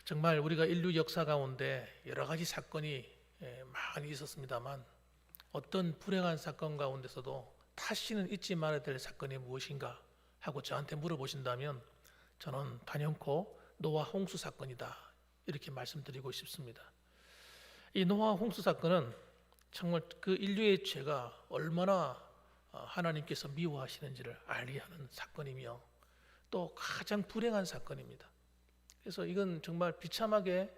정말 우리가 인류 역사 가운데 여러 가지 사건이 많이 있었습니다만 어떤 불행한 사건 가운데서도 다시는 잊지 말아야 될 사건이 무엇인가 하고 저한테 물어보신다면 저는 단연코 노아 홍수 사건이다 이렇게 말씀드리고 싶습니다. 이 노아 홍수 사건은 정말 그 인류의 죄가 얼마나 하나님께서 미워하시는지를 알게 하는 사건이며 또 가장 불행한 사건입니다. 그래서 이건 정말 비참하게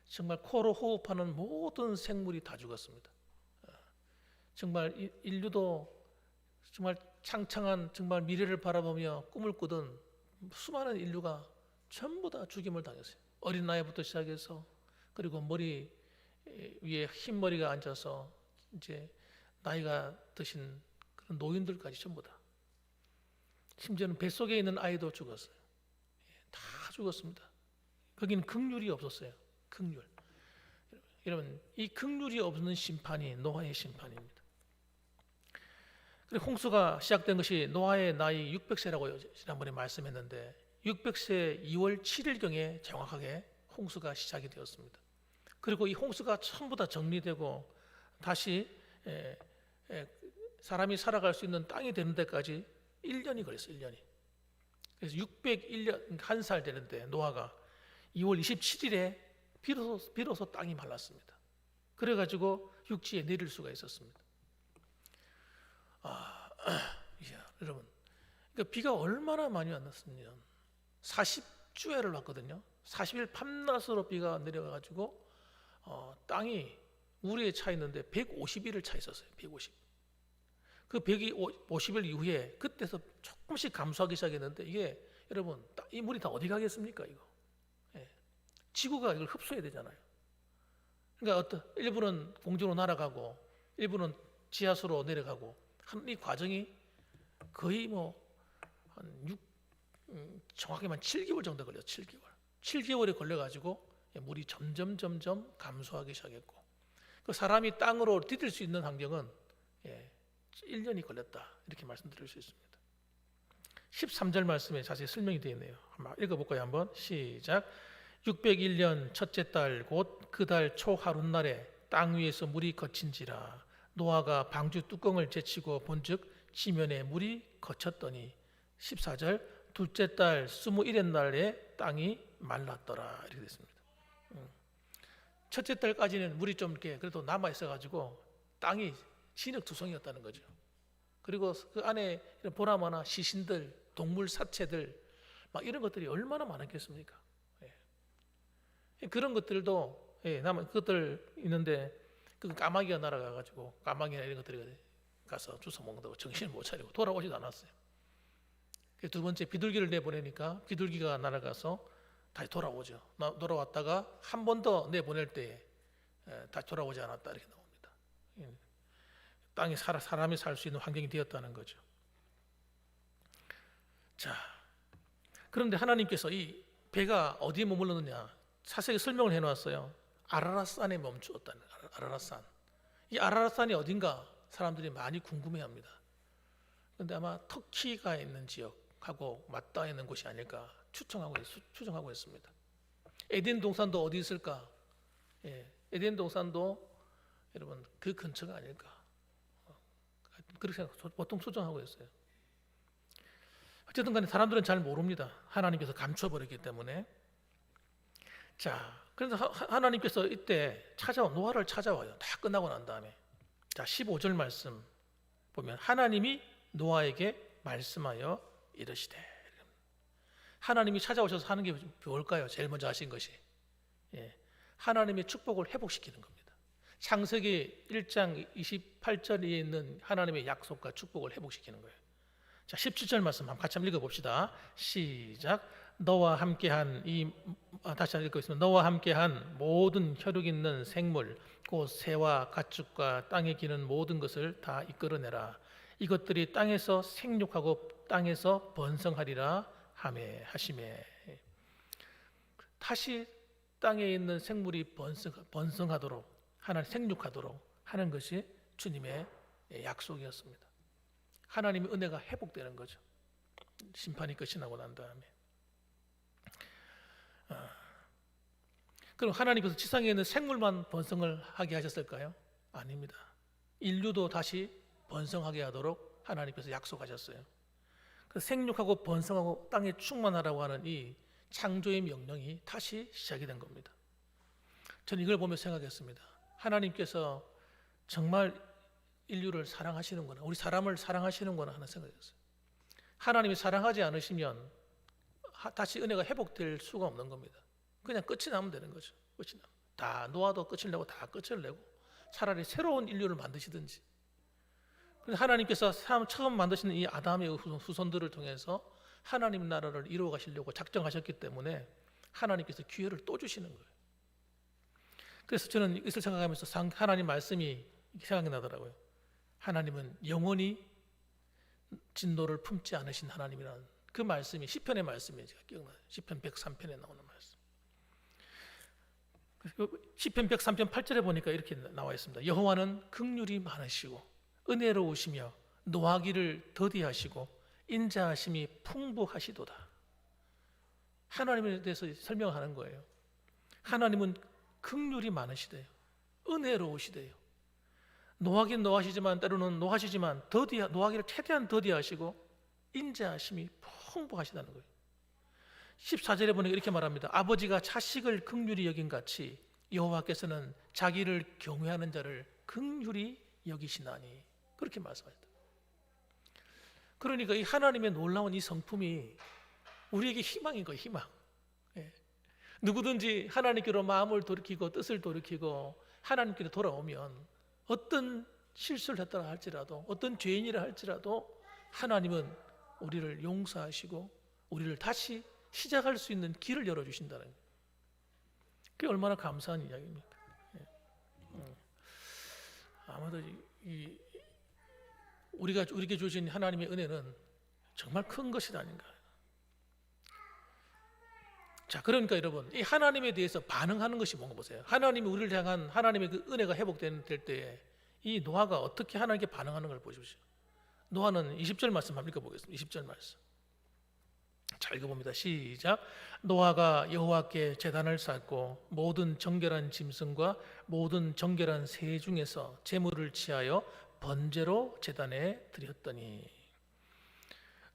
정말 코로 호흡하는 모든 생물이 다 죽었습니다. 정말 인류도 정말 창창한 정말 미래를 바라보며 꿈을 꾸던 수많은 인류가 전부 다 죽임을 당했어요. 어린 나이부터 시작해서 그리고 머리 위에 흰 머리가 앉아서 이제 나이가 드신 그런 노인들까지 전부 다. 심지어는 뱃속에 있는 아이도 죽었어요. 다 죽었습니다. 거기는 긍휼이 없었어요. 긍휼. 여러분, 이 긍휼이 없는 심판이 노아의 심판입니다. 그리고 홍수가 시작된 것이 노아의 나이 600세라고 지난번에 말씀했는데 600세 2월 7일경에 정확하게 홍수가 시작이 되었습니다. 그리고 이 홍수가 전부 다 정리되고 다시 사람이 살아갈 수 있는 땅이 되는 데까지 1년이 걸렸어요. 1년이. 그래서 601년 한 살 되는데 노아가 2월 27일에 비로소 땅이 말랐습니다. 그래가지고 육지에 내릴 수가 있었습니다. 여러분, 그러니까 비가 얼마나 많이 왔냐면 40주야를 왔거든요. 40일 밤낮으로 비가 내려가지고 땅이 우리에 차 있는데 150일을 차 있었어요. 150. 그 150일 이후에 그때서 조금씩 감소하기 시작했는데 이게 여러분 이 물이 다 어디 가겠습니까 이거? 지구가 이걸 흡수해야 되잖아요. 그러니까 일부는 공중으로 날아가고 일부는 지하수로 내려가고 이 과정이 거의 정확히만 7개월 정도 걸렸어요. 7개월. 7개월에 걸려가지고 물이 점점 감소하기 시작했고 그 사람이 땅으로 디딜 수 있는 환경은 1년이 걸렸다 이렇게 말씀드릴 수 있습니다. 13절 말씀에 자세히 설명이 되어 있네요. 한번 읽어볼까요? 한번 시작. 601년 첫째 달 곧 그 달 초 하룻날에 땅 위에서 물이 거친지라 노아가 방주 뚜껑을 제치고 본즉 지면에 물이 거쳤더니 14절 둘째 달 21의 날에 땅이 말랐더라 이렇게 됐습니다. 첫째 달까지는 물이 좀 이렇게 그래도 남아 있어가지고 땅이 진흙투성이었다는 거죠. 그리고 그 안에 이런 보나마나 시신들, 동물 사체들 막 이런 것들이 얼마나 많았겠습니까? 그런 것들도 남은 그것들 있는데 그 까마귀가 날아가가지고 까마귀나 이런 것들이 가서 주워 먹는다고 정신을 못 차리고 돌아오지도 않았어요. 두 번째 비둘기를 내보내니까 비둘기가 날아가서 다시 돌아오죠. 돌아왔다가 한 번 더 내보낼 때에 다시 돌아오지 않았다 이렇게 나옵니다. 땅에 사람이 살 수 있는 환경이 되었다는 거죠. 자, 그런데 하나님께서 이 배가 어디에 머물렀느냐 자세히 설명을 해놨어요. 아라랏산에 멈추었다는 아라랏산. 이 아라랏산이 어딘가 사람들이 많이 궁금해합니다. 그런데 아마 터키가 있는 지역하고 맞닿아 있는 곳이 아닐까 추정하고 있습니다. 에덴 동산도 어디 있을까? 에덴 동산도 여러분 그 근처가 아닐까? 그렇게 보통 추정하고 있어요. 어쨌든 간에 사람들은 잘 모릅니다. 하나님께서 감춰버렸기 때문에. 자, 그래서 하나님께서 이때 노아를 찾아와요. 다 끝나고 난 다음에. 자, 15절 말씀 보면 하나님이 노아에게 말씀하여 이르시되. 하나님이 찾아오셔서 하는 게 뭘까요? 제일 먼저 하신 것이 하나님의 축복을 회복시키는 겁니다. 창세기 1장 28절에 있는 하나님의 약속과 축복을 회복시키는 거예요. 자, 17절 말씀 같이 한번 읽어봅시다. 시작. 너와 함께한 다시 한번 읽겠습니다. 너와 함께한 모든 혈육 있는 생물 곧 새와 가축과 땅에 기는 모든 것을 다 이끌어내라. 이것들이 땅에서 생육하고 땅에서 번성하리라 하시매. 다시 땅에 있는 생물이 번성하도록 하나님 생육하도록 하는 것이 주님의 약속이었습니다. 하나님의 은혜가 회복되는 거죠. 심판이 끝이 나고 난 다음에. 그럼 하나님께서 지상에 있는 생물만 번성을 하게 하셨을까요? 아닙니다. 인류도 다시 번성하게 하도록 하나님께서 약속하셨어요. 그 생육하고 번성하고 땅에 충만하라고 하는 이 창조의 명령이 다시 시작이 된 겁니다. 저는 이걸 보며 생각했습니다. 하나님께서 정말 인류를 사랑하시는구나, 우리 사람을 사랑하시는구나 하는 생각이었어요. 하나님이 사랑하지 않으시면 다시 은혜가 회복될 수가 없는 겁니다. 그냥 끝이 나면 되는 거죠. 끝이 나. 다 노아도 끝을 내고 다 끝을 내고 차라리 새로운 인류를 만드시든지. 하나님께서 처음 만드시는 이 아담의 후손들을 통해서 하나님 나라를 이루어 가시려고 작정하셨기 때문에 하나님께서 기회를 또 주시는 거예요. 그래서 저는 이것을 생각하면서 하나님 말씀이 생각이 나더라고요. 하나님은 영원히 진노를 품지 않으신 하나님이라는 그 말씀이 시편의 말씀이에요. 제가 기억나요. 시편 103편에 나오는 말씀. 시편 103편 8절에 보니까 이렇게 나와 있습니다. 여호와는 긍휼이 많으시고 은혜로우시며 노하기를 더디하시고 인자하심이 풍부하시도다. 하나님에 대해서 설명하는 거예요. 하나님은 긍휼이 많으시대요. 은혜로우시대요. 노하긴 노하시지만 때로는 노하시지만 노하기를 최대한 더디하시고 인자하심이 풍부하시다는 거예요. 14절에 보니까 이렇게 말합니다. 아버지가 자식을 긍휼히 여긴 같이 여호와께서는 자기를 경외하는 자를 긍휼히 여기시나니, 그렇게 말씀하셨다. 그러니까 이 하나님의 놀라운 이 성품이 우리에게 희망인 거예요. 희망. 예. 누구든지 하나님께로 마음을 돌이키고 뜻을 돌이키고 하나님께로 돌아오면 어떤 실수를 했다고 할지라도 어떤 죄인이라 할지라도 하나님은 우리를 용서하시고 우리를 다시 시작할 수 있는 길을 열어주신다는 거예요. 그게 얼마나 감사한 이야기입니까? 예. 아마도 우리에게 주신 하나님의 은혜는 정말 큰 것이 아닌가. 자, 그러니까 여러분, 이 하나님에 대해서 반응하는 것이 뭔가 보세요. 하나님이 우리를 향한 하나님의 그 은혜가 회복될 때에 이 노아가 어떻게 하나님께 반응하는 걸 보십시오. 노아는 20절 말씀 한번 읽어보겠습니다. 20절 말씀. 자, 읽어봅니다. 시작. 노아가 여호와께 제단을 쌓고 모든 정결한 짐승과 모든 정결한 새 중에서 제물을 취하여 번제로 제단에 드렸더니.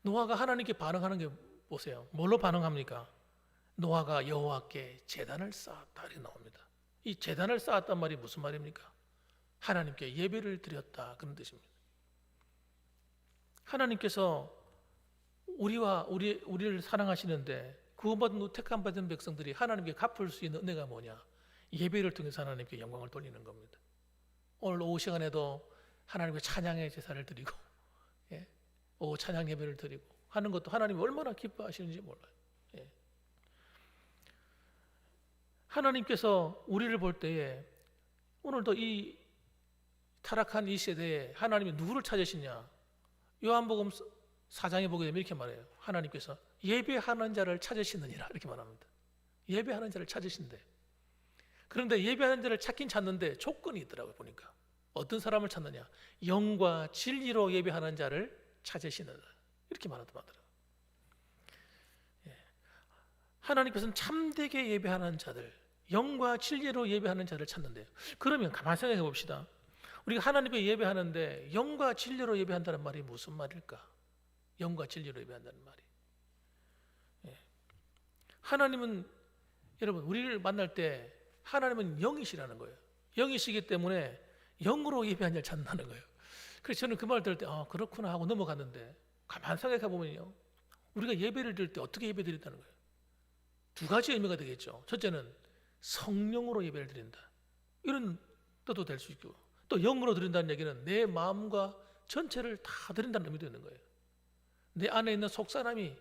노아가 하나님께 반응하는 게 보세요. 뭘로 반응합니까? 노아가 여호와께 제단을 쌓았다 이렇게 나옵니다. 이 제단을 쌓았단 말이 무슨 말입니까? 하나님께 예배를 드렸다 그런 뜻입니다. 하나님께서 우리를 사랑하시는데 구원받은 택함 받은 백성들이 하나님께 갚을 수 있는 은혜가 뭐냐? 예배를 통해서 하나님께 영광을 돌리는 겁니다. 오늘 오후 시간에도 하나님께 찬양의 제사를 드리고 오후 찬양 예배를 드리고 하는 것도 하나님이 얼마나 기뻐하시는지 몰라요. 하나님께서 우리를 볼 때에 오늘도 이 타락한 이 세대에 하나님이 누구를 찾으시냐? 요한복음 4장에 보게 되면 이렇게 말해요. 하나님께서 예배하는 자를 찾으시느니라 이렇게 말합니다. 예배하는 자를 찾으신대. 그런데 예배하는 자를 찾긴 찾는데 조건이 있더라고요. 보니까 어떤 사람을 찾느냐? 영과 진리로 예배하는 자를 찾으시느니라 이렇게 말하더라고요. 하나님께서는 참되게 예배하는 자들, 영과 진리로 예배하는 자를 찾는데요. 그러면 가만히 생각해 봅시다. 우리가 하나님께 예배하는데 영과 진리로 예배한다는 말이 무슨 말일까? 영과 진리로 예배한다는 말이. 하나님은 여러분 우리를 만날 때 하나님은 영이시라는 거예요. 영이시기 때문에 영으로 예배하는 자를 찾는다는 거예요. 그래서 저는 그 말 들을 때 그렇구나 하고 넘어갔는데 가만히 생각해 보면요. 우리가 예배를 드릴 때 어떻게 예배 드린다는 거예요? 두 가지 의미가 되겠죠. 첫째는 성령으로 예배를 드린다. 이런 뜻도 될 수 있고 또 영으로 드린다는 얘기는 내 마음과 전체를 다 드린다는 의미도 있는 거예요. 내 안에 있는 속사람이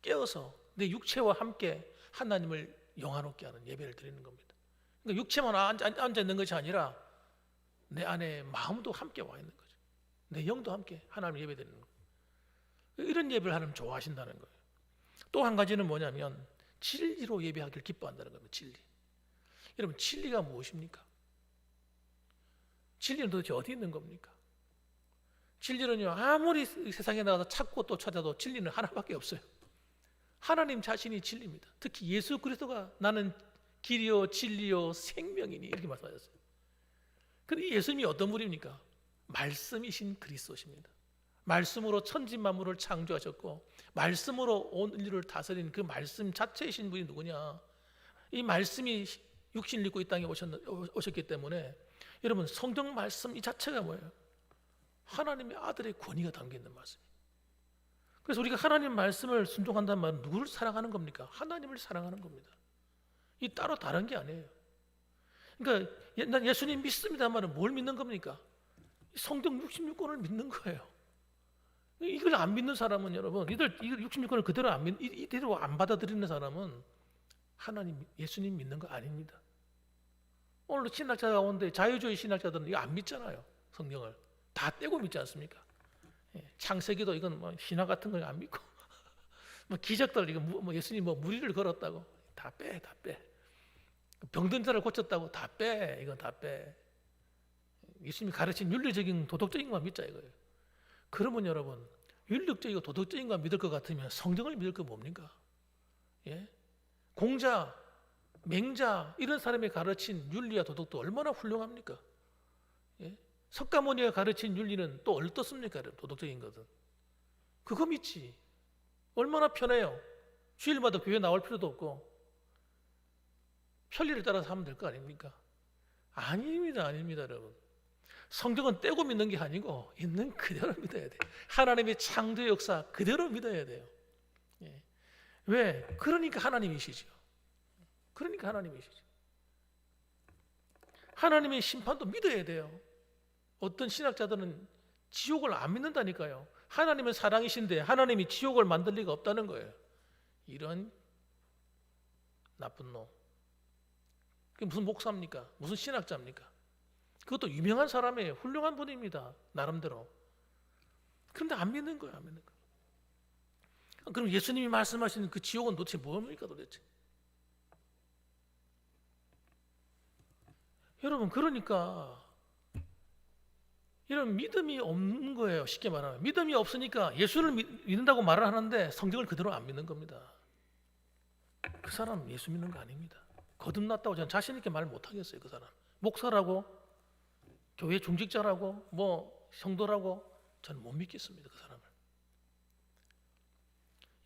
깨어서 내 육체와 함께 하나님을 영화롭게 하는 예배를 드리는 겁니다. 그러니까 육체만 앉아 있는 것이 아니라 내 안에 마음도 함께 와 있는 거죠. 내 영도 함께 하나님을 예배 드리는 거예요. 이런 예배를 하나님 좋아하신다는 거예요. 또 한 가지는 뭐냐면 진리로 예배하기를 기뻐한다는 겁니다. 진리. 여러분 진리가 무엇입니까? 진리는 도대체 어디 있는 겁니까? 진리는요 아무리 세상에 나가서 찾고 또 찾아도 진리는 하나밖에 없어요. 하나님 자신이 진리입니다. 특히 예수 그리스도가 나는 길이요 진리요 생명이니 이렇게 말씀하셨어요. 근데 예수님이 어떤 분입니까? 말씀이신 그리스도십니다. 말씀으로 천지 만물을 창조하셨고 말씀으로 온 인류를 다스린 그 말씀 자체이신 분이 누구냐? 이 말씀이 육신을 입고 이 땅에 오셨기 때문에 여러분 성경 말씀 이 자체가 뭐예요? 하나님의 아들의 권위가 담겨있는 말씀이에요. 그래서 우리가 하나님 말씀을 순종한다는 말은 누구를 사랑하는 겁니까? 하나님을 사랑하는 겁니다. 이 따로 다른 게 아니에요. 그러니까 난 예수님 믿습니다 말은 뭘 믿는 겁니까? 성경 66권을 믿는 거예요. 이걸 안 믿는 사람은 여러분, 이걸 66권을 그대로 이대로 안 받아들이는 사람은 하나님, 예수님 믿는 거 아닙니다. 오늘 신학자 가운데 자유주의 신학자들은 이거 안 믿잖아요. 성경을 다 떼고 믿지 않습니까? 창세기도 이건 뭐 신화 같은 거 안 믿고 뭐 기적들 이거 뭐 예수님 뭐 무리를 걸었다고 다 빼. 병든 자를 고쳤다고 다 빼. 이건 다 빼. 예수님이 가르친 윤리적인 도덕적인 것만 믿자 이거예요. 그러면 여러분 윤리적이고 도덕적인 것만 믿을 것 같으면 성경을 믿을 거 뭡니까? 예? 공자, 맹자 이런 사람이 가르친 윤리와 도덕도 얼마나 훌륭합니까? 예? 석가모니가 가르친 윤리는 또 어떻습니까? 도덕적인 것은 그거 믿지. 얼마나 편해요. 주일마다 교회 나올 필요도 없고 편리를 따라서 하면 될 거 아닙니까? 아닙니다 여러분. 성경은 떼고 믿는 게 아니고 있는 그대로 믿어야 돼요. 하나님의 창조 역사 그대로 믿어야 돼요. 예. 왜? 그러니까 하나님이시죠. 하나님의 심판도 믿어야 돼요. 어떤 신학자들은 지옥을 안 믿는다니까요. 하나님은 사랑이신데 하나님이 지옥을 만들 리가 없다는 거예요. 이런 나쁜 놈. 그게 무슨 목사입니까? 무슨 신학자입니까? 그것도 유명한 사람이에요. 훌륭한 분입니다. 나름대로. 그런데 안 믿는 거예요. 그럼 예수님이 말씀하시는 그 지옥은 도대체 뭡니까 도대체? 여러분 그러니까 이런 믿음이 없는 거예요. 쉽게 말하면 믿음이 없으니까 예수를 믿는다고 말을 하는데 성경을 그대로 안 믿는 겁니다. 그 사람 예수 믿는 거 아닙니다. 거듭났다고 저는 자신 있게 말 못하겠어요. 그 사람 목사라고 교회 중직자라고 뭐 성도라고 저는 못 믿겠습니다. 그 사람을.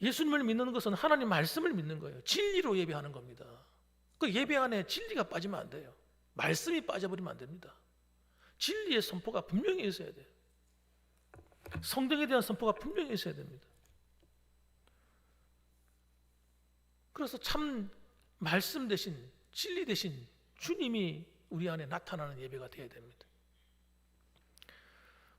예수님을 믿는 것은 하나님 말씀을 믿는 거예요. 진리로 예배하는 겁니다. 그 예배 안에 진리가 빠지면 안 돼요. 말씀이 빠져버리면 안 됩니다. 진리의 선포가 분명히 있어야 돼요. 성경에 대한 선포가 분명히 있어야 됩니다. 그래서 참 말씀 대신 진리 대신 주님이 우리 안에 나타나는 예배가 되어야 됩니다.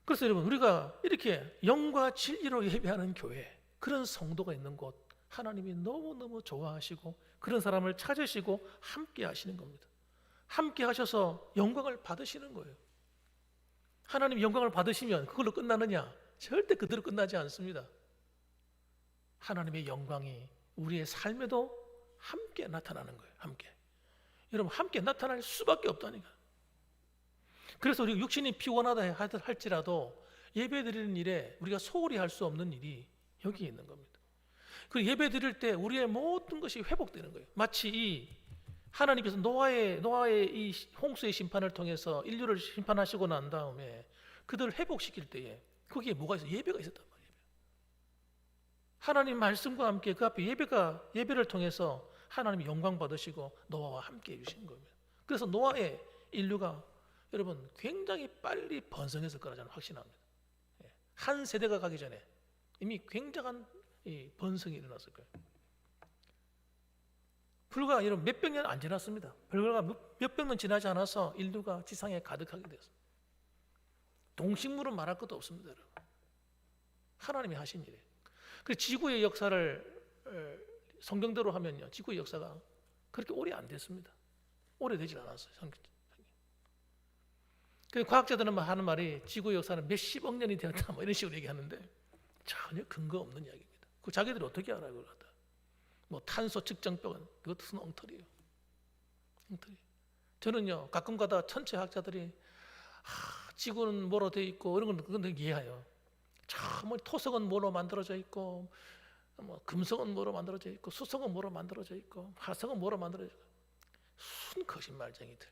그래서 여러분 우리가 이렇게 영과 진리로 예배하는 교회 그런 성도가 있는 곳 하나님이 너무너무 좋아하시고 그런 사람을 찾으시고 함께 하시는 겁니다. 함께 하셔서 영광을 받으시는 거예요. 하나님 영광을 받으시면 그걸로 끝나느냐? 절대 그대로 끝나지 않습니다. 하나님의 영광이 우리의 삶에도 함께 나타나는 거예요. 함께. 여러분 함께 나타날 수밖에 없다니까. 그래서 우리가 육신이 피곤하다 할지라도 예배 드리는 일에 우리가 소홀히 할 수 없는 일이 여기에 있는 겁니다. 그 예배 드릴 때 우리의 모든 것이 회복되는 거예요. 마치 이 하나님께서 노아의 이 홍수의 심판을 통해서 인류를 심판하시고 난 다음에 그들을 회복시킬 때에 거기에 뭐가 있어요? 예배가 있었단 말이에요. 하나님 말씀과 함께 그 앞에 예배를 통해서 하나님이 영광 받으시고 노아와 함께 해주신 겁니다. 그래서 노아의 인류가 여러분 굉장히 빨리 번성했을 거라 저는 확신합니다. 한 세대가 가기 전에 이미 굉장한 번성이 일어났을 거예요. 불과 여러분 몇백 년 안 지났습니다. 불과 몇백 년 지나지 않아서 인류가 지상에 가득하게 됐습니다. 동식물은 말할 것도 없습니다. 여러분. 하나님이 하신 일이에요. 그 지구의 역사를 성경대로 하면요, 지구의 역사가 그렇게 오래 안 됐습니다. 오래되질 않았어요. 그 과학자들은 하는 말이 지구의 역사는 몇십억 년이 되었다, 뭐 이런 식으로 얘기하는데 전혀 근거 없는 이야기입니다. 그 자기들이 어떻게 알아요, 그걸 갖다? 뭐 탄소 측정법은 그것도 엉터리예요. 엉터리. 저는요 가끔가다 천체학자들이 지구는 뭐로 돼 있고 이런 건 그건 이해해요. 뭐 토성은 뭐로 만들어져 있고, 뭐 금성은 뭐로 만들어져 있고, 수성은 뭐로 만들어져 있고, 화성은 뭐로 만들어져 있고, 큰 거짓말쟁이들.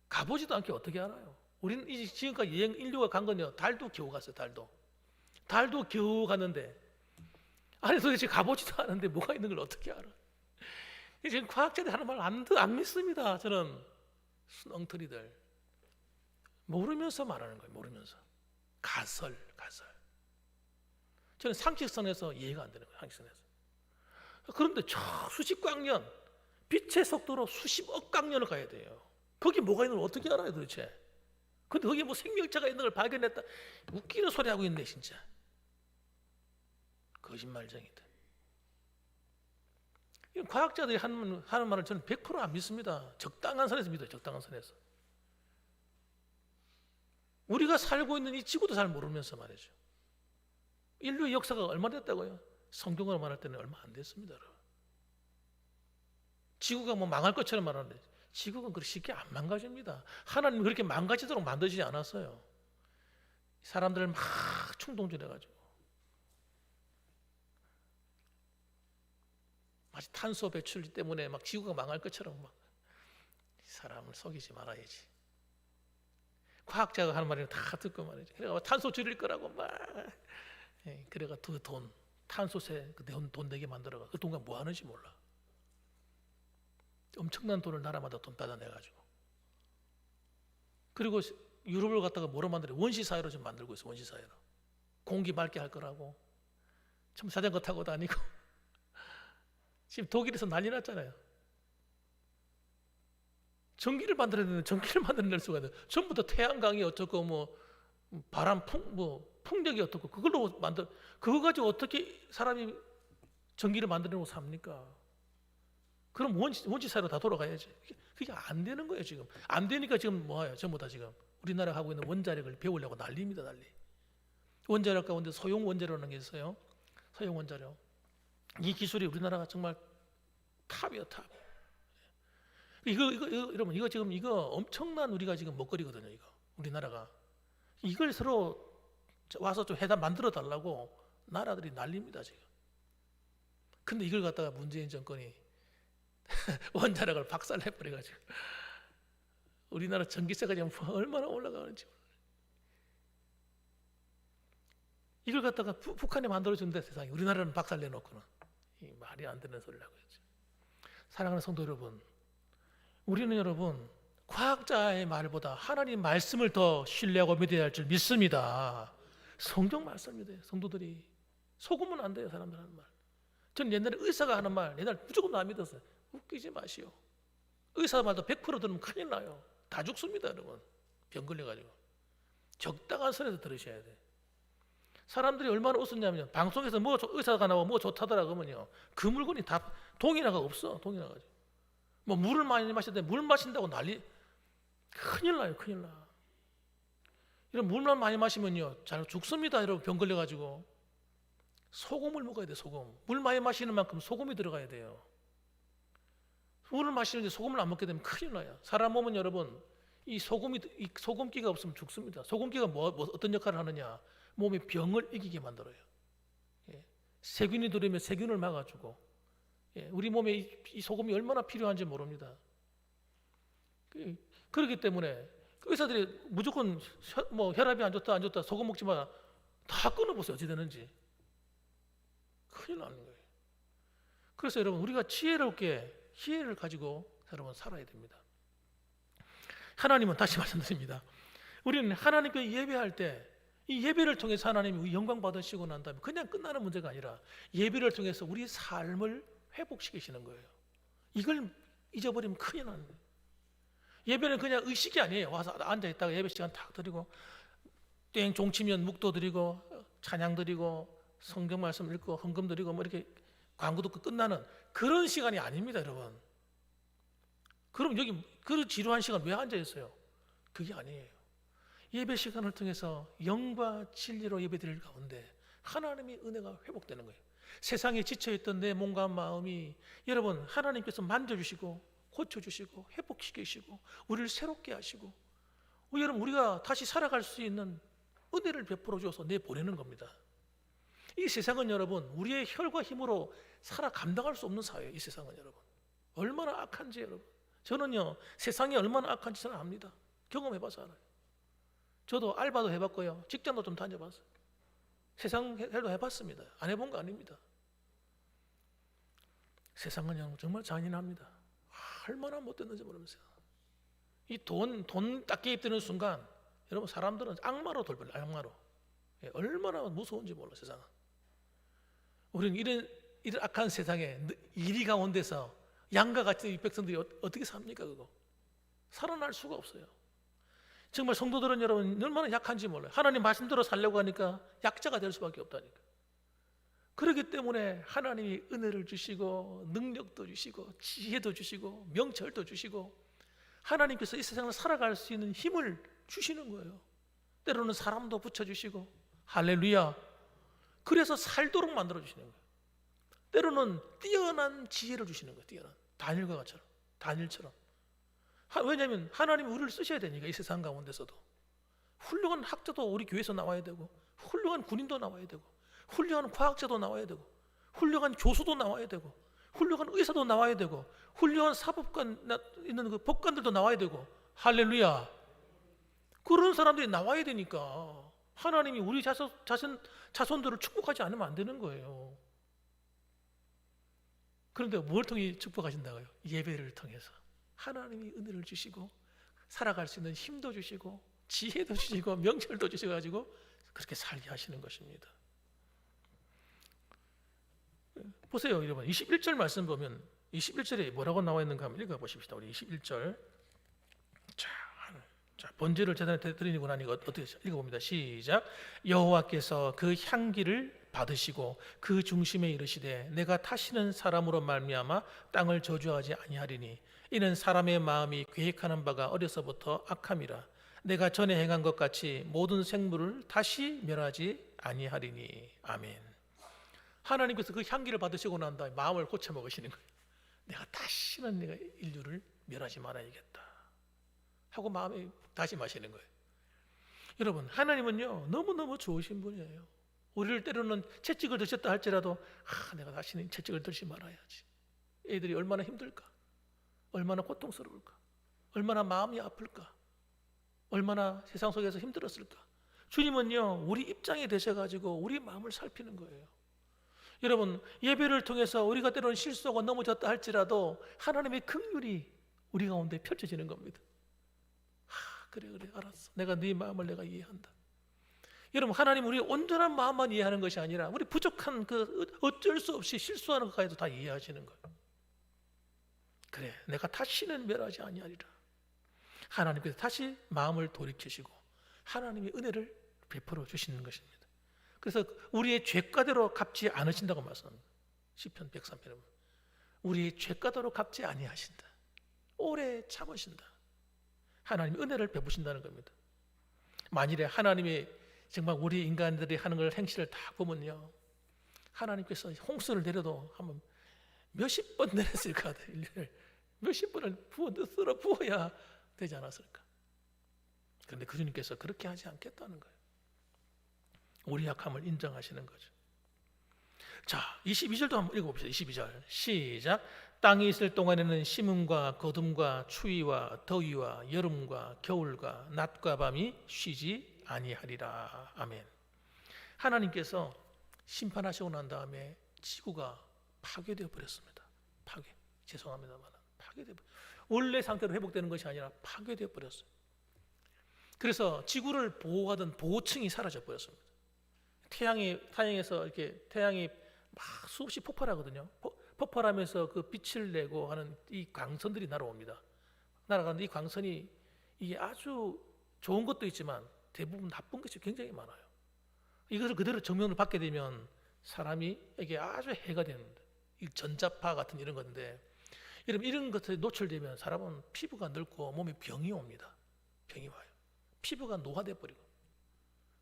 가보지도 않게 어떻게 알아요? 우리는 지금까지 인류가 간 건요, 달도 겨우 갔어요. 달도 겨우 갔는데, 아니 도대체 가보지도 않은데 뭐가 있는 걸 어떻게 알아? 지금 과학자들이 하는 말 안 믿습니다. 저는 엉터리들 모르면서 말하는 거예요. 모르면서 가설. 저는 상식선에서 이해가 안 되는 거예요. 상식선에서. 그런데 저 수십억 년, 빛의 속도로 수십억 광년을 가야 돼요. 거기 뭐가 있는 걸 어떻게 알아요 도대체? 근데 거기 뭐 생명체가 있는 걸 발견했다. 웃기는 소리 하고 있네 진짜. 거짓말쟁이들. 이런 과학자들이 하는 말을 저는 100% 안 믿습니다. 적당한 선에서 믿어요. 적당한 선에서. 우리가 살고 있는 이 지구도 잘 모르면서 말이죠. 인류의 역사가 얼마 됐다고요? 성경으로 말할 때는 얼마 안 됐습니다. 여러분. 지구가 뭐 망할 것처럼 말하는데 지구가 그렇게 쉽게 안 망가집니다. 하나님이 그렇게 망가지도록 만드시지 않았어요. 사람들을 막 충동질해가지고 마치 탄소 배출 때문에 막 지구가 망할 것처럼 막 사람을 속이지 말아야지. 과학자가 하는 말이면 다 듣고 말이죠. 그래가 탄소 줄일 거라고 막 그래가 그 돈 탄소세 돈 내게 만들어가 그 돈과 뭐 하는지 몰라. 엄청난 돈을 나라마다 돈 받아내가지고 그리고 유럽을 갖다가 뭐로 만들어? 원시사회로 좀 만들고 있어. 원시사회로 공기 맑게 할 거라고 참 자전거 타고 다니고 지금 독일에서 난리 났잖아요. 전기를 만들어내는 전기를 만들어낼 수가 있어요. 전부 다 태양광이 어떻고 뭐 바람 풍력이 어떻고 그걸로 그거 가지고 어떻게 사람이 전기를 만들어내고 삽니까? 그럼 원시사회로 다 돌아가야지. 그게 안 되는 거예요 지금. 안 되니까 지금 뭐예요? 전부 다 지금 우리나라가 하고 있는 원자력을 배우려고 난리입니다. 난리. 원자력 가운데 소형 원자력이라는 게 있어요. 소형 원자력. 이 기술이 우리나라가 정말 탑이에요. 탑. 이거 여러분 이거 엄청난 우리가 지금 먹거리거든요. 이거 우리나라가 이걸 서로 와서 좀 해다 만들어 달라고 나라들이 난립니다 지금. 근데 이걸 갖다가 문재인 정권이 원자력을 박살내 버려가지고 우리나라 전기세가 지금 얼마나 올라가는지. 이걸 갖다가 북한에 만들어준대 세상에. 우리나라는 박살내놓고는 이 말이 안 되는 소리라고 했죠. 사랑하는 성도 여러분, 우리는 여러분 과학자의 말보다 하나님 말씀을 더 신뢰하고 믿어야 할 줄 믿습니다. 성경 말씀입니다. 성도들이 속으면 안 돼요. 사람들 하는 말. 전 옛날에 의사가 하는 말 옛날에 무조건 안 믿었어요. 웃기지 마시오. 의사 말도 100% 들으면 큰일 나요. 다 죽습니다 여러분. 병 걸려가지고. 적당한 선에서 들으셔야 돼. 사람들이 얼마나 웃었냐면요. 방송에서 뭐 의사가 나와 뭐 좋다더라 그러면요. 그 물건이 다 동일화가 없어. 동일화가지고. 뭐 물을 많이 마시는데 물 마신다고 난리. 큰일 나요. 큰일 나. 이런 물만 많이 마시면요. 잘 죽습니다. 여러분 병 걸려가지고. 소금을 먹어야 돼. 소금. 물 많이 마시는 만큼 소금이 들어가야 돼요. 물을 마시는데 소금을 안 먹게 되면 큰일 나요. 사람 몸은 여러분 이 소금기가 없으면 죽습니다. 소금기가 어떤 역할을 하느냐? 몸의 병을 이기게 만들어요. 예. 세균이 들어오면 세균을 막아주고, 예. 우리 몸에 이 소금이 얼마나 필요한지 모릅니다. 그렇기 때문에 의사들이 무조건 뭐 혈압이 안 좋다 소금 먹지 마 다 끊어보세요. 어찌 되는지. 큰일 나는 거예요. 그래서 여러분 우리가 지혜롭게 지혜를 가지고 여러분 살아야 됩니다. 하나님은 다시 말씀드립니다. 우리는 하나님께 예배할 때 이 예배를 통해서 하나님이 영광 받으시고 난 다음에 그냥 끝나는 문제가 아니라 예배를 통해서 우리 삶을 회복시키시는 거예요. 이걸 잊어버리면 큰일 나는 거예요. 예배는 그냥 의식이 아니에요. 와서 앉아있다가 예배 시간 탁 드리고 땡 종치면 묵도 드리고 찬양 드리고 성경 말씀 읽고 헌금 드리고 뭐 이렇게 광고 듣고 끝나는 그런 시간이 아닙니다 여러분. 그럼 여기 그 지루한 시간 왜 앉아있어요? 그게 아니에요. 예배 시간을 통해서 영과 진리로 예배드릴 가운데 하나님의 은혜가 회복되는 거예요. 세상에 지쳐있던 내 몸과 마음이 여러분 하나님께서 만져주시고 고쳐주시고 회복시키시고 우리를 새롭게 하시고 여러분 우리가 다시 살아갈 수 있는 은혜를 베풀어 주어서 내보내는 겁니다. 이 세상은 여러분 우리의 혈과 힘으로 살아 감당할 수 없는 사회예요. 이 세상은 여러분 얼마나 악한지 여러분 저는요, 세상이 얼마나 악한지 저는 압니다. 경험해봐서 알아요. 저도 알바도 해봤고요, 직장도 좀 다녀봤어요. 세상 일도 해봤습니다. 안 해본 거 아닙니다. 세상은 정말 잔인합니다. 얼마나 못됐는지 모르면서요. 이 돈 딱 개입되는 순간, 여러분, 사람들은 악마로 돌변해요. 악마로. 예, 얼마나 무서운지 몰라, 세상은. 우리는 이런 악한 세상에 이리 가운데서 양과 같이 이 백성들이 어떻게 삽니까? 그거 살아날 수가 없어요. 정말 성도들은 여러분 얼마나 약한지 몰라요. 하나님 말씀대로 살려고 하니까 약자가 될 수밖에 없다니까. 그렇기 때문에 하나님이 은혜를 주시고 능력도 주시고 지혜도 주시고 명철도 주시고 하나님께서 이 세상을 살아갈 수 있는 힘을 주시는 거예요. 때로는 사람도 붙여주시고, 할렐루야. 그래서 살도록 만들어 주시는 거예요. 때로는 뛰어난 지혜를 주시는 거예요. 뛰어난 다니엘과 같처럼, 다니엘처럼. 왜냐하면 하나님이 우리를 쓰셔야 되니까. 이 세상 가운데서도 훌륭한 학자도 우리 교회에서 나와야 되고, 훌륭한 군인도 나와야 되고, 훌륭한 과학자도 나와야 되고, 훌륭한 교수도 나와야 되고, 훌륭한 의사도 나와야 되고, 훌륭한 사법관 있는 그 법관들도 나와야 되고, 할렐루야. 그런 사람들이 나와야 되니까 하나님이 우리 자손들을 축복하지 않으면 안 되는 거예요. 그런데 뭘 통해 축복하신다고요? 예배를 통해서 하나님이 은혜를 주시고 살아갈 수 있는 힘도 주시고 지혜도 주시고 명철도 주셔가지고 그렇게 살게 하시는 것입니다. 보세요, 여러분. 21절 말씀 보면 21절에 뭐라고 나와 있는가 한번 읽어보십시다. 우리 21절. 자, 번제를 제단에 드리고 나니 어떻게 읽어봅니다. 시작. 여호와께서 그 향기를 받으시고 그 중심에 이르시되 내가 타시는 사람으로 말미암아 땅을 저주하지 아니하리니 이는 사람의 마음이 계획하는 바가 어려서부터 악함이라. 내가 전에 행한 것 같이 모든 생물을 다시 멸하지 아니하리니. 아멘. 하나님께서 그 향기를 받으시고 난 다음에 마음을 고쳐 먹으시는 거예요. 내가 다시는 내가 인류를 멸하지 말아야겠다 하고 마음에 다짐하시는 거예요. 여러분, 하나님은요 너무너무 좋으신 분이에요. 우리를 때로는 채찍을 드셨다 할지라도 내가 다시는 채찍을 들지 말아야지. 애들이 얼마나 힘들까, 얼마나 고통스러울까, 얼마나 마음이 아플까, 얼마나 세상 속에서 힘들었을까. 주님은요 우리 입장에 되셔가지고 우리 마음을 살피는 거예요. 여러분, 예배를 통해서 우리가 때로는 실수하고 넘어졌다 할지라도 하나님의 긍휼이 우리 가운데 펼쳐지는 겁니다. 그래 알았어. 내가 네 마음을 내가 이해한다. 여러분, 하나님 우리 온전한 마음만 이해하는 것이 아니라 우리 부족한 그 어쩔 수 없이 실수하는 것까지도 다 이해하시는 거예요. 그래, 내가 다시는 멸하지 아니하리라. 하나님께서 다시 마음을 돌이키시고 하나님의 은혜를 베풀어 주시는 것입니다. 그래서 우리의 죄가대로 갚지 않으신다고 말씀합니다. 시편 103편에 보면 우리의 죄가대로 갚지 아니하신다. 오래 참으신다. 하나님의 은혜를 베푸신다는 겁니다. 만일에 하나님이 정말 우리 인간들이 하는 걸 행실을 다 보면요, 하나님께서 홍수를 내려도 한번 몇십 번 내렸을 것 같아요. 몇십 번을 썰어 부어야 되지 않았을까. 그런데 그 주님께서 그렇게 하지 않겠다는 거예요. 우리 약함을 인정하시는 거죠. 자, 22절도 한번 읽어봅시다. 22절 시작. 땅이 있을 동안에는 심음과 거둠과 추위와 더위와 여름과 겨울과 낮과 밤이 쉬지 아니하리라. 아멘. 하나님께서 심판하시고 난 다음에 지구가 파괴되어 버렸습니다. 죄송합니다만 파괴되어 원래 상태로 회복되는 것이 아니라 파괴되어 버렸어요. 그래서 지구를 보호하던 보호층이 사라져 버렸습니다. 태양에서 이렇게 태양이 막 수없이 폭발하거든요. 폭발하면서 그 빛을 내고 하는 이 광선들이 날아옵니다. 날아가는데 이 광선이 이게 아주 좋은 것도 있지만 대부분 나쁜 것이 굉장히 많아요. 이것을 그대로 정면을 받게 되면 사람에게 아주 해가 됩니다. 이 전자파 같은 이런 건데, 여러분 이런 것에 노출되면 사람은 피부가 늙고 몸에 병이 옵니다. 병이 와요. 피부가 노화돼 버리고.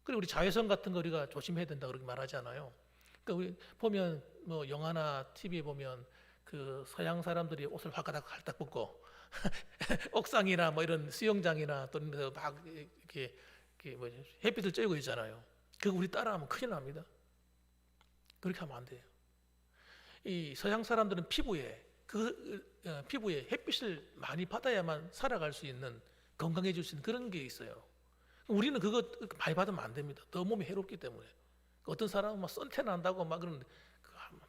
그리고 우리 자외선 같은 거 우리가 조심해야 된다 그렇게 말하잖아요. 그러니까 우리 보면 뭐 영화나 TV에 보면 그 서양 사람들이 옷을 활짝 벗고 옥상이나 뭐 이런 수영장이나 또 이런 데서 막 이렇게 햇빛을 쬐고 있잖아요. 그거 우리 따라하면 큰일 납니다. 그렇게 하면 안 돼요. 이 서양 사람들은 피부에 피부에 햇빛을 많이 받아야만 살아갈 수 있는, 건강해질 수 있는 그런 게 있어요. 우리는 그거 많이 받으면 안 됩니다. 더 몸이 해롭기 때문에. 어떤 사람은 막 선태 난다고 막 그러는데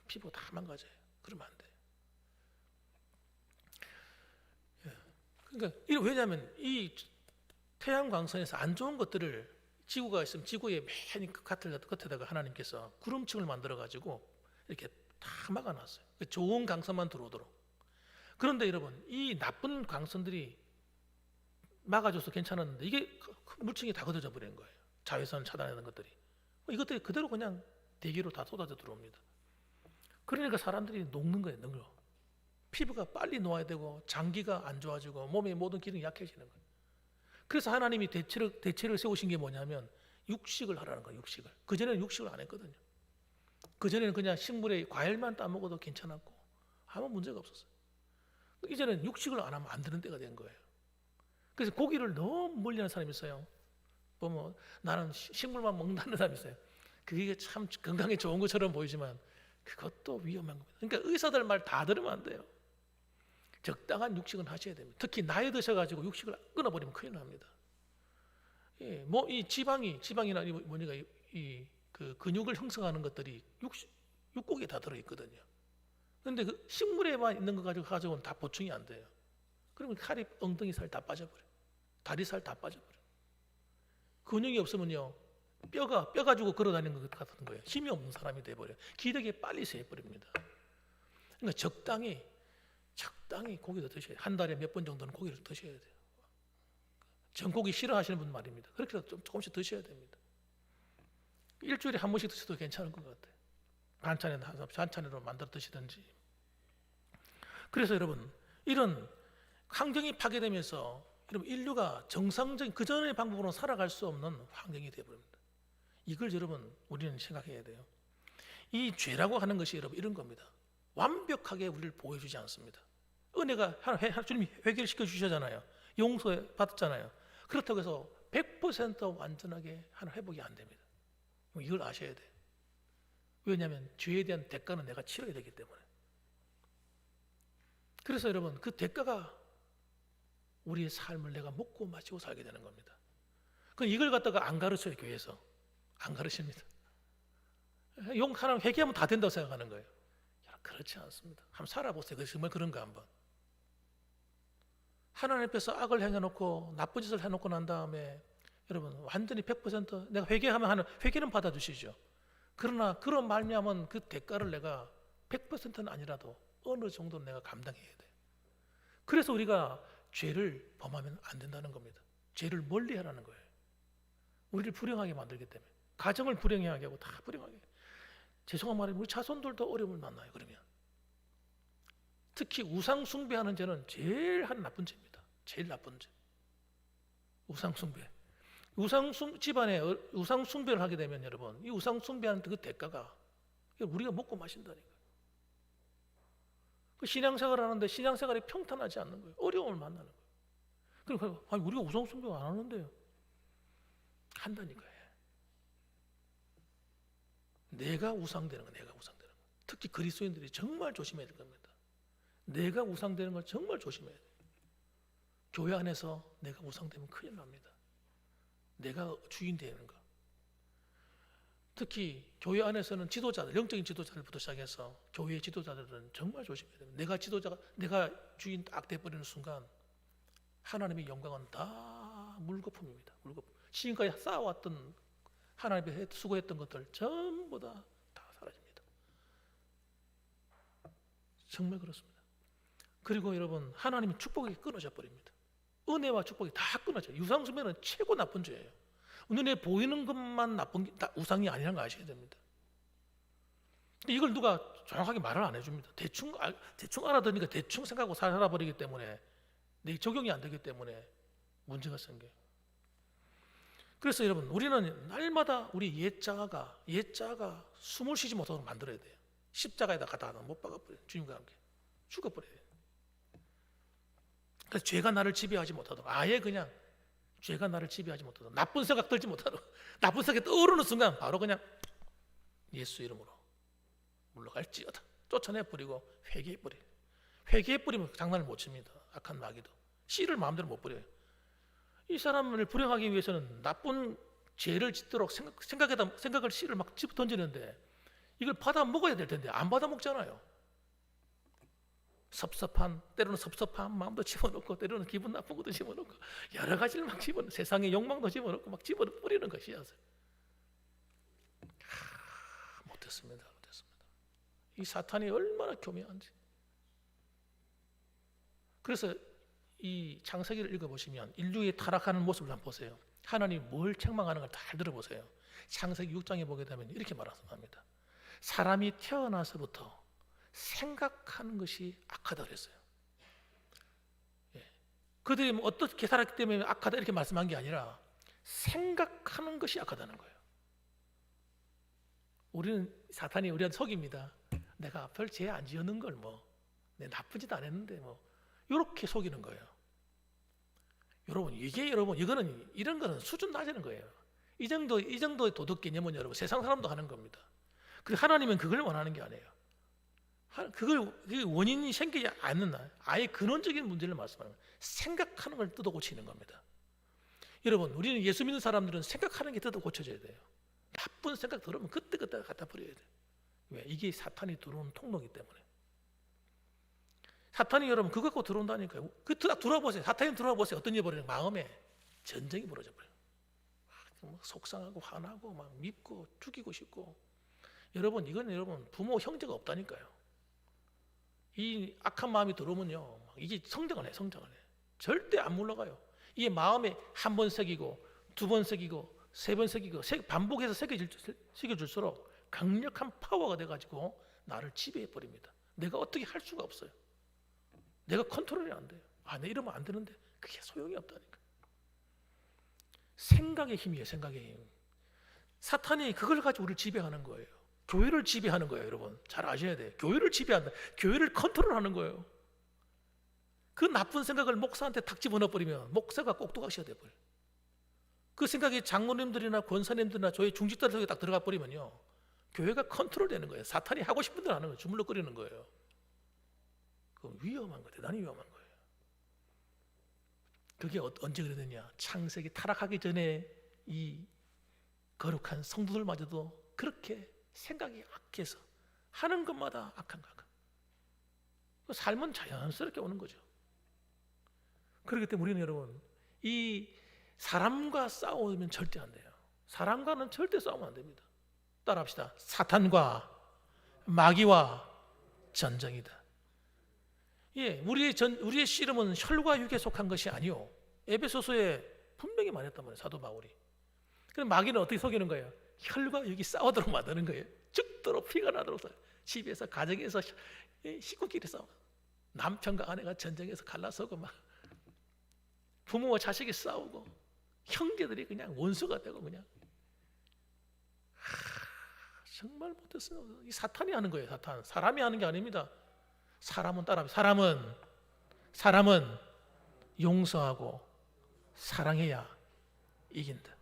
피부 다 망가져요. 그러면 안 돼요. 그러니까 왜냐하면 이 태양광선에서 안 좋은 것들을, 지구가 있으면 지구의 맨 끝에다가 하나님께서 구름층을 만들어 가지고 이렇게 다 막아놨어요. 좋은 광선만 들어오도록. 그런데 여러분, 이 나쁜 광선들이 막아줘서 괜찮았는데 이게 물층이 다 걷어져 버린 거예요. 자외선 차단하는 것들이. 이것들이 그대로 그냥 대기로 다 쏟아져 들어옵니다. 그러니까 사람들이 녹는 거예요. 녹는 거. 피부가 빨리 녹아야 되고 장기가 안 좋아지고 몸의 모든 기능이 약해지는 거예요. 그래서 하나님이 대책을 세우신 게 뭐냐면 육식을 하라는 거예요. 육식을. 그전에는 육식을 안 했거든요. 그전에는 그냥 식물의 과일만 따먹어도 괜찮았고 아무 문제가 없었어요. 이제는 육식을 안 하면 안 되는 때가 된 거예요. 그래서 고기를 너무 멀리하는 사람이 있어요. 보면 나는 식물만 먹는다는 사람이 있어요. 그게 참 건강에 좋은 것처럼 보이지만 그것도 위험한 겁니다. 그러니까 의사들 말 다 들으면 안 돼요. 적당한 육식은 하셔야 됩니다. 특히 나이 드셔가지고 육식을 끊어버리면 큰일 납니다. 예, 뭐 이 지방이나 뭐니까 그 근육을 형성하는 것들이 육고기에 다 들어있거든요. 그런데 그 식물에만 있는 거 가지고 가져오면 다 보충이 안 돼요. 그러면 칼이 엉덩이 살 다 빠져버려, 다리 살 다 빠져버려. 근육이 없으면요, 뼈 가지고 걸어다니는 것 같은 거예요. 힘이 없는 사람이 돼버려요. 기력이 빨리 세버립니다. 그러니까 적당히 고기도 드셔야 돼요. 한 달에 몇 번 정도는 고기를 드셔야 돼요. 전고기 싫어하시는 분 말입니다. 그렇게라도 조금씩 드셔야 됩니다. 일주일에 한 번씩 드셔도 괜찮을 것 같아요. 반찬으로 만들어 드시든지. 그래서 여러분, 이런 환경이 파괴되면서 여러분 인류가 정상적인 그전의 방법으로는 살아갈 수 없는 환경이 되어버립니다. 이걸 여러분 우리는 생각해야 돼요. 이 죄라고 하는 것이 여러분 이런 겁니다. 완벽하게 우리를 보호해주지 않습니다. 은혜가 주님이 회개를 시켜주셨잖아요. 용서 받았잖아요. 그렇다고 해서 100% 완전하게 하는 회복이 안 됩니다. 이걸 아셔야 돼요. 왜냐하면 죄에 대한 대가는 내가 치러야 되기 때문에. 그래서 여러분 그 대가가 우리의 삶을 내가 먹고 마시고 살게 되는 겁니다. 이걸 갖다가 안 가르쳐요. 교회에서 안 가르칩니다. 하나님 회개하면 다 된다고 생각하는 거예요. 그렇지 않습니다. 한번 살아보세요. 정말 그런가 한번. 하나님 앞에서 악을 행해놓고 나쁜 짓을 해놓고 난 다음에 여러분 완전히 100% 내가 회개하면 하는 회개는 받아주시죠. 그러나 그런 말미암은 그 대가를 내가 100%는 아니라도 어느 정도는 내가 감당해야 돼요. 그래서 우리가 죄를 범하면 안 된다는 겁니다. 죄를 멀리하라는 거예요. 우리를 불행하게 만들기 때문에. 가정을 불행하게 하고 다 불행하게. 죄송한 말이면 우리 자손들도 어려움을 만나요. 그러면 특히 우상 숭배하는 죄는 제일 나쁜 죄입니다. 제일 나쁜 죄. 우상 숭배. 집안에 우상 숭배를 하게 되면 여러분 이 우상 숭배하는 그 대가가 우리가 먹고 마신다니까요. 그 신앙생활을 하는데 신앙생활이 평탄하지 않는 거예요. 어려움을 만나는 거예요. 그러니까 아니 우리가 우상 숭배 안 하는데요. 한다니까요. 내가 우상되는 거, 내가 우상되는 거. 특히 그리스도인들이 정말 조심해야 될 겁니다. 내가 우상되는 걸 정말 조심해야 돼요. 교회 안에서 내가 우상되면 큰일 납니다. 내가 주인 되는 거. 특히 교회 안에서는 지도자들, 영적인 지도자들부터 시작해서 교회의 지도자들은 정말 조심해야 됩니다. 내가 주인 딱 돼버리는 순간 하나님의 영광은 다 물거품입니다. 물거품. 지금까지 쌓아왔던 하나님의 수고했던 것들 전부 다 사라집니다. 정말 그렇습니다. 그리고 여러분 하나님의 축복이 끊어져 버립니다. 은혜와 축복이 다 끊어져요. 우상숭배는 최고 나쁜 죄예요. 눈에 보이는 것만 나쁜 게 우상이 아니라는 거 아셔야 됩니다. 이걸 누가 정확하게 말을 안 해줍니다. 대충 알아듣으니까 대충 생각하고 살아버리기 때문에 내 적용이 안 되기 때문에 문제가 생겨요. 그래서 여러분 우리는 날마다 우리 옛자가 숨을 쉬지 못하도록 만들어야 돼요. 십자가에다 갖다가 못 박아버려요. 주님과 함께 죽어버려야 돼요. 그래서 죄가 나를 지배하지 못하도록 아예 그냥 죄가 나를 지배하지 못하도록 나쁜 생각 들지 못하도록 나쁜 생각이 떠오르는 순간 바로 그냥 예수 이름으로 물러갈지어다 쫓아내버리고 회개해버려요. 회개해 버리면 장난을 못 칩니다. 악한 마귀도 씨를 마음대로 못 버려요. 이 사람을 불행하기 위해서는 나쁜 죄를 짓도록 생각을 씨를 막 집어 던지는데 이걸 받아 먹어야 될 텐데 안 받아 먹잖아요. 때로는 섭섭한 마음도 집어넣고 때로는 기분 나쁜 것도 집어넣고 여러 가지를 막 집어넣고 세상의 욕망도 집어넣고 막 집어버리는 것이야. 못했습니다. 이 사탄이 얼마나 교묘한지. 그래서 이 창세기를 읽어보시면 인류의 타락하는 모습을 한번 보세요. 하나님이 뭘 책망하는 걸 잘 들어보세요. 창세기 6장에 보게 되면 이렇게 말합니다. 사람이 태어나서부터 생각하는 것이 악하다 그랬어요. 그들이 어떻게 살았기 때문에 악하다 이렇게 말씀한 게 아니라 생각하는 것이 악하다는 거예요. 우리는 사탄이 우리한테 속입니다. 내가 별 죄 안 지었는 걸 내 나쁜 짓 안 했는데 이렇게 속이는 거예요. 여러분 이거는 이런 거는 수준 낮은 거예요. 이 정도의 도덕 개념은 여러분 세상 사람도 하는 겁니다. 그런데 하나님은 그걸 원하는 게 아니에요. 그 원인이 생기지 않는 아예 근원적인 문제를 말씀하는 거예요. 생각하는 걸 뜯어 고치는 겁니다. 여러분 우리는 예수 믿는 사람들은 생각하는 게 뜯어 고쳐져야 돼요. 나쁜 생각 들어오면 그때 갖다 버려야 돼요. 왜? 이게 사탄이 들어오는 통로이기 때문에. 사탄이 여러분 그거 갖고 들어온다니까요. 딱 들어보세요. 사탄이 들어보세요. 어떤 일이 벌어져요? 마음에 전쟁이 벌어져 버려요. 속상하고 화나고 막 밉고 죽이고 싶고. 여러분 이건 부모 형제가 없다니까요. 이 악한 마음이 들어오면요 이게 성장을 해. 절대 안 물러가요. 이게 마음에 한 번 새기고 두 번 새기고 세 번 새기고 반복해서 새겨줄수록 강력한 파워가 돼가지고 나를 지배해 버립니다. 내가 어떻게 할 수가 없어요. 내가 컨트롤이 안 돼요. 내 이러면 안 되는데 그게 소용이 없다니까. 생각의 힘이에요. 생각의 힘. 사탄이 그걸 가지고 우리를 지배하는 거예요. 교회를 지배하는 거예요. 여러분 잘 아셔야 돼요. 교회를 지배한다. 교회를 컨트롤하는 거예요. 그 나쁜 생각을 목사한테 탁 집어넣어버리면 목사가 꼭두각시가 돼버려요. 그 생각이 장로님들이나 권사님들이나 저희 중직자들 속에 딱 들어가 버리면요 교회가 컨트롤되는 거예요. 사탄이 하고 싶은 대로 하는 거예요. 주물럭거리는 거예요. 그건 위험한 거예요. 대단히 위험한 거예요. 그게 언제 그러느냐. 창세기 타락하기 전에 이 거룩한 성도들마저도 그렇게 생각이 악해서 하는 것마다 악한 거예요. 그 삶은 자연스럽게 오는 거죠. 그렇기 때문에 우리는 여러분 이 사람과 싸우면 절대 안 돼요. 사람과는 절대 싸우면 안 됩니다. 따라합시다. 사탄과 마귀와 전쟁이다. 우리의 씨름은 혈과 육에 속한 것이 아니요. 에베소서에 분명히 말했단 말이에요. 사도 바울이. 그럼 마귀는 어떻게 속이는 거예요? 혈과 육이 싸우도록 만드는 거예요. 죽도록 피가 나도록. 집에서 가정에서 식구끼리 싸워. 남편과 아내가 전쟁에서 갈라서고 막 부모와 자식이 싸우고 형제들이 그냥 원수가 되고 그냥 정말 못했어요. 이 사탄이 하는 거예요. 사람이 하는 게 아닙니다. 사람은 용서하고 사랑해야 이긴다.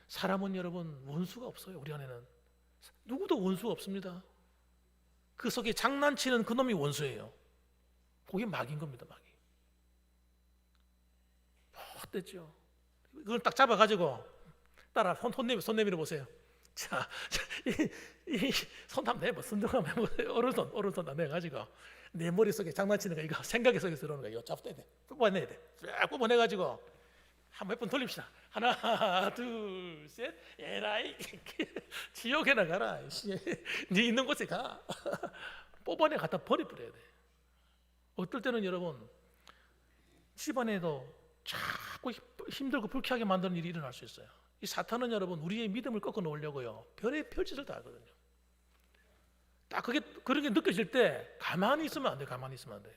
사람은 여러분 원수가 없어요. 우리 안에는 누구도 원수가 없습니다. 그 속에 장난치는 그놈이 원수예요. 그게 마귀인 겁니다. 마귀. 어땠죠? 그걸 딱 잡아가지고 따라 손 내밀어 보세요. 자, 이 손 한번 내봐. 손 한번 해보세요. 오른손 다 내가지고 내 머릿속에 장난치는 거 이거 생각의 속에서 들어오는 거 이거 잡아야 돼. 뽑아내야 돼. 쫙 뽑아내가지고 한 몇 번 돌립시다. 하나, 둘, 셋. 에라이 지옥에 나가라. 네 있는 곳에 가. 뽑아내 갖다 버려야 돼. 어떨 때는 여러분 집안에도 자꾸 힘들고 불쾌하게 만드는 일이 일어날 수 있어요. 이 사탄은 여러분 우리의 믿음을 꺾어 놓으려고요 별의 별짓을 다 하거든요. 딱 그런 게 느껴질 때 가만히 있으면 안 돼요.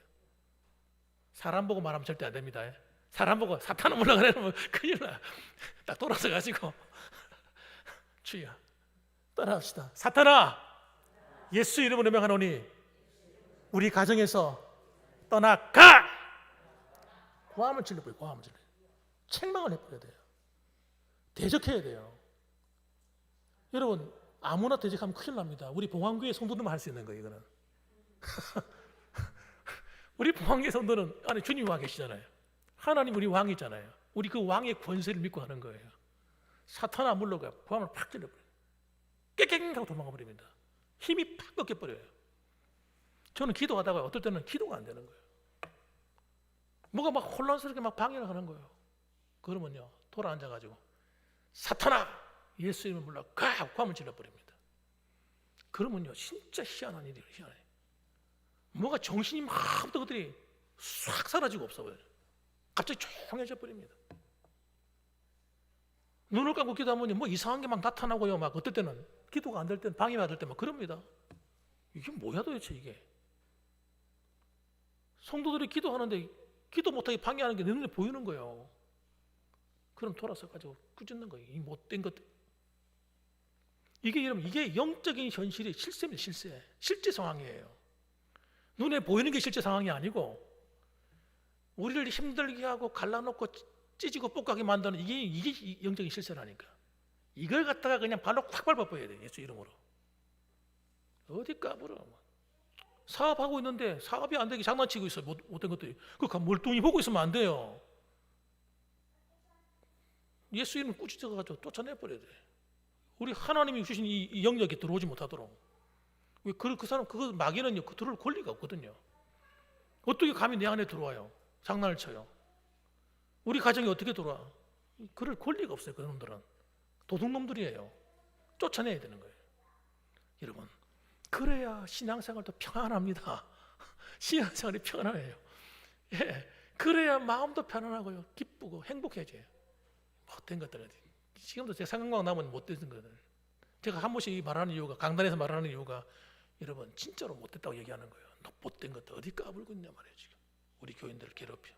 사람 보고 말하면 절대 안 됩니다. 사람 보고 사탄은 올라가려면 큰일 나요. 딱 돌아서 가지고 주여 따라합시다. 사탄아 예수 이름으로 명하노니 우리 가정에서 떠나가. 고함을 질러버려요. 책망을 해버려야 돼요. 대적해야 돼요. 여러분 아무나 대적하면 큰일 납니다. 우리 봉황교회 성도들만 할 수 있는 거예요. 이거는 우리 봉황계 성도는 안에 주님이 와 계시잖아요. 하나님 우리 왕이잖아요. 우리 그 왕의 권세를 믿고 하는 거예요. 사탄아 물러가 봉황을 팍 찔러버려요. 깨갱 하고 도망가 버립니다. 힘이 팍 꺾여버려요. 저는 기도하다가 어떨 때는 기도가 안 되는 거예요. 뭐가 막 혼란스럽게 막 방해를 하는 거예요. 그러면요 돌아 앉아가지고 사탄아 예수 이름을 물러가 하고 괌을 질러버립니다. 그러면요 진짜 희한한 일이에요. 희한해. 뭐가 정신이 막 없던 것들이 싹 사라지고 없어버려요. 갑자기 조용해져 버립니다. 눈을 감고 기도하면 뭐 이상한 게 막 나타나고요. 막 어떨 때는 기도가 안 될 때는 방해받을 때 막 그럽니다. 이게 뭐야 도대체 이게. 성도들이 기도하는데 기도 못하게 방해하는 게 내 눈에 보이는 거예요. 그럼 돌아서 가지고 꾸짖는 거예요. 이 못된 것들. 이게 여러분 이게 영적인 현실이 실세입니다. 실제 상황이에요. 눈에 보이는 게 실제 상황이 아니고 우리를 힘들게 하고 갈라놓고 찢고 볶아게 만드는 이게 영적인 실세라니까. 이걸 갖다가 그냥 발로 확 밟아버려야 돼. 예수 이름으로. 어디 까불어. 사업하고 있는데 사업이 안 되게 장난치고 있어. 못된 것들이. 그 멀뚱히 보고 있으면 안 돼요. 예수 이름 꾸짖어가지고 쫓아내버려야 돼. 우리 하나님이 주신 이 영역에 들어오지 못하도록. 그 사람 그거 마귀는요 들어올 권리가 없거든요. 어떻게 감히 내 안에 들어와요? 장난을 쳐요. 우리 가정이 어떻게 들어와? 그럴 권리가 없어요. 그 놈들은 도둑놈들이에요. 쫓아내야 되는 거예요. 여러분 그래야 신앙생활도 평안합니다. 신앙생활이 평안해요. 예, 그래야 마음도 편안하고요, 기쁘고 행복해져요. 못된 것들 지금도 제 생각만 나면 못된 것들. 제가 한 번씩 말하는 이유가 강단에서 말하는 이유가 여러분 진짜로 못됐다고 얘기하는 거예요. 너 못된 것들 어디 까불고 있냐 말이에요. 지금 우리 교인들을 괴롭혀.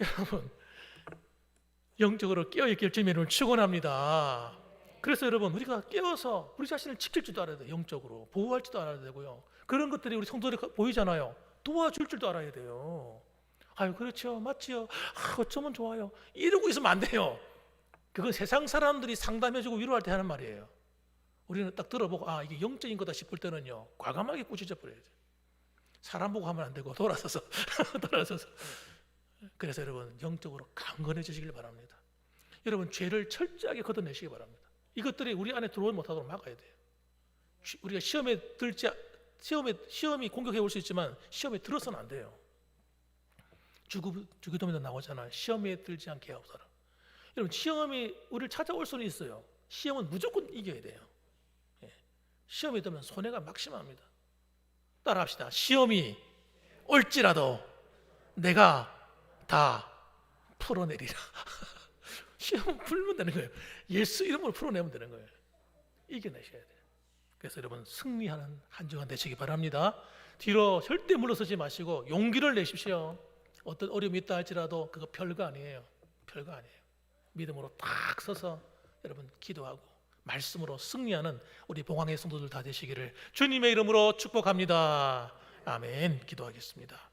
여러분 영적으로 깨어있길 주님을 축원합니다. 그래서 여러분 우리가 깨어서 우리 자신을 지킬 줄도 알아야 돼요. 영적으로 보호할 줄도 알아야 되고요. 그런 것들이 우리 성도들이 보이잖아요. 도와줄 줄도 알아야 돼요. 아유 그렇죠, 맞지요. 어쩌면 좋아요. 이러고 있으면 안 돼요. 그건 세상 사람들이 상담해주고 위로할 때 하는 말이에요. 우리는 딱 들어보고 이게 영적인 거다 싶을 때는요 과감하게 꾸짖어 버려야 돼요. 사람 보고 하면 안 되고 돌아서서 돌아서서. 그래서 여러분 영적으로 강건해지시길 바랍니다. 여러분 죄를 철저하게 걷어내시기 바랍니다. 이것들이 우리 안에 들어오지 못하도록 막아야 돼요. 우리가 시험이 공격해 올 수 있지만 시험에 들어서는 안 돼요. 주기도문에도 나오잖아요. 시험에 들지 않게 하옵소서. 여러분 시험이 우리를 찾아올 수는 있어요. 시험은 무조건 이겨야 돼요. 시험에 들면 손해가 막심합니다. 따라합시다. 시험이 올지라도 내가 다 풀어내리라. 시험 풀면 되는 거예요. 예수 이름으로 풀어내면 되는 거예요. 이겨내셔야 돼요. 그래서 여러분 승리하는 한 주간 되시기 바랍니다. 뒤로 절대 물러서지 마시고 용기를 내십시오. 어떤 어려움이 있다 할지라도 그거 별거 아니에요. 별거 아니에요. 믿음으로 딱 서서 여러분 기도하고 말씀으로 승리하는 우리 봉황의 성도들 다 되시기를 주님의 이름으로 축복합니다. 아멘. 기도하겠습니다.